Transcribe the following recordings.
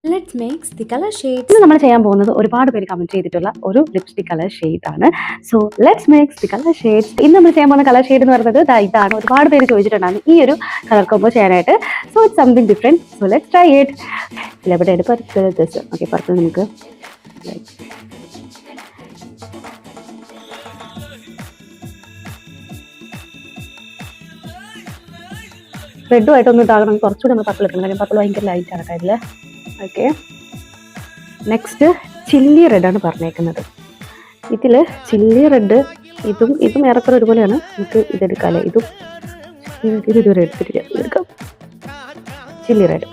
Let's mix the color shades. ഇന്ന് നമ്മൾ ചെയ്യാൻ പോകുന്നത് ഒരുപാട് പേര് കമന്റ് ചെയ്തിട്ടുള്ള ഒരു ലിപ്സ്റ്റിക് കളർ ഷെയ്ഡ് ആണ്. So let's mix the colour shades. ഇന്ന് നമ്മൾ ചെയ്യാൻ പോകുന്ന കളർ ഷെയ്ഡ് എന്ന് പറയുന്നത് ഇതാണ്. ഒരുപാട് പേര് ചോദിച്ചിട്ടുണ്ടായിരുന്നു ഈ ഒരു കളർ കോംബോ ചെയ്യാനായിട്ട്. So it's something different. So let's try it. എവിടെയാണ് പർപ്പിൾ? ജസ്റ്റ് ഓക്കെ, പർപ്പിൾ നമുക്ക് റെഡുമായിട്ടൊന്നും ഇതാകണം. കുറച്ചുകൂടി നമ്മൾ പർപ്പിൾ ഇട്ടണം. കാര്യം പർപ്പിൾ ഭയങ്കര ലൈറ്റ് ആണ് ഇതിൽ. ഓക്കെ, നെക്സ്റ്റ് ചില്ലി റെഡാണ് പറഞ്ഞേക്കുന്നത്. ഇതിൽ ചില്ലി റെഡ് ഇതും ഏറെക്കുറെ ഒരുപോലെയാണ്. നമുക്ക് ഇതെടുക്കാം അല്ലേ? ഇതുവരെ എടുത്തിട്ടില്ല. എടുക്കാം ചില്ലി റെഡ്.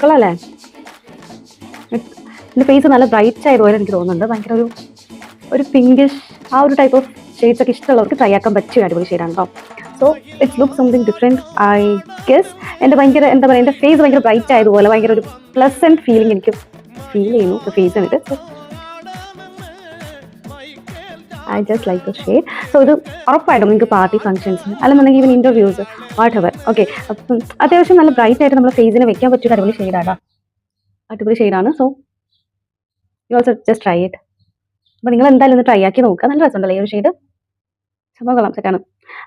കൊള്ളാല്ലേ? എൻ്റെ ഫേസ് നല്ല ബ്രൈറ്റ് ആയതുപോലെ എനിക്ക് തോന്നുന്നുണ്ട്. ഭയങ്കര ഒരു പിങ്കിഷ് ആ ഒരു ടൈപ്പ് ഓഫ് ഷെയ്ഡ്സ് ഒക്കെ ഇഷ്ടമുള്ളവർക്ക് ട്രൈ ആക്കാൻ പറ്റിയ അടിപൊളി ഷെയ്ഡാണ് കേട്ടോ. So it's look something different. I guess എൻ്റെ ഭയങ്കര എന്താ പറയുക, എൻ്റെ ഫേസ് ഭയങ്കര ബ്രൈറ്റ് ആയതുപോലെ ഭയങ്കര ഒരു പ്ലസൻറ്റ് ഫീലിംഗ് എനിക്ക് ഫീൽ ചെയ്യുന്നു ഫേസ് കണ്ടിട്ട്. So I just like the shade. So ഇത് ഉറപ്പായിട്ടും നിങ്ങൾക്ക് പാർട്ടി ഫംഗ്ഷൻസ് അല്ലെന്നുണ്ടെങ്കിൽ even interviews what ever. Okay, അപ്പം അത്യാവശ്യം നല്ല ബ്രൈറ്റ് ആയിട്ട് നമ്മുടെ ഫേസിനെ വെക്കാൻ പറ്റിയ അടിപൊളി ഷെയ്ഡാണ്. അടിപൊളി ഷെയ്ഡാണ്. So you also just try it. അപ്പോൾ നിങ്ങൾ എന്തായാലും ഒന്ന് ട്രൈ ആക്കി നോക്കുക. നല്ല രസമുണ്ടല്ലോ ഈ ഒരു ഷെയ്ഡ്. സംഭവം കൊള്ളാം, സെറ്റാണ്.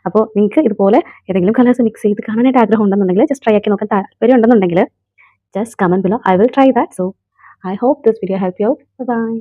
അപ്പോൾ നിങ്ങൾക്ക് ഇതുപോലെ ഏതെങ്കിലും കളേഴ്സ് മിക്സ് ചെയ്ത് കാണാനായിട്ട് ആഗ്രഹം ഉണ്ടെന്നുണ്ടെങ്കിൽ ജസ്റ്റ് ട്രൈ ആക്കി നോക്കാൻ താല്പര്യം ഉണ്ടെന്നുണ്ടെങ്കിൽ just comment below. I will try that. So I hope this video help you out. By.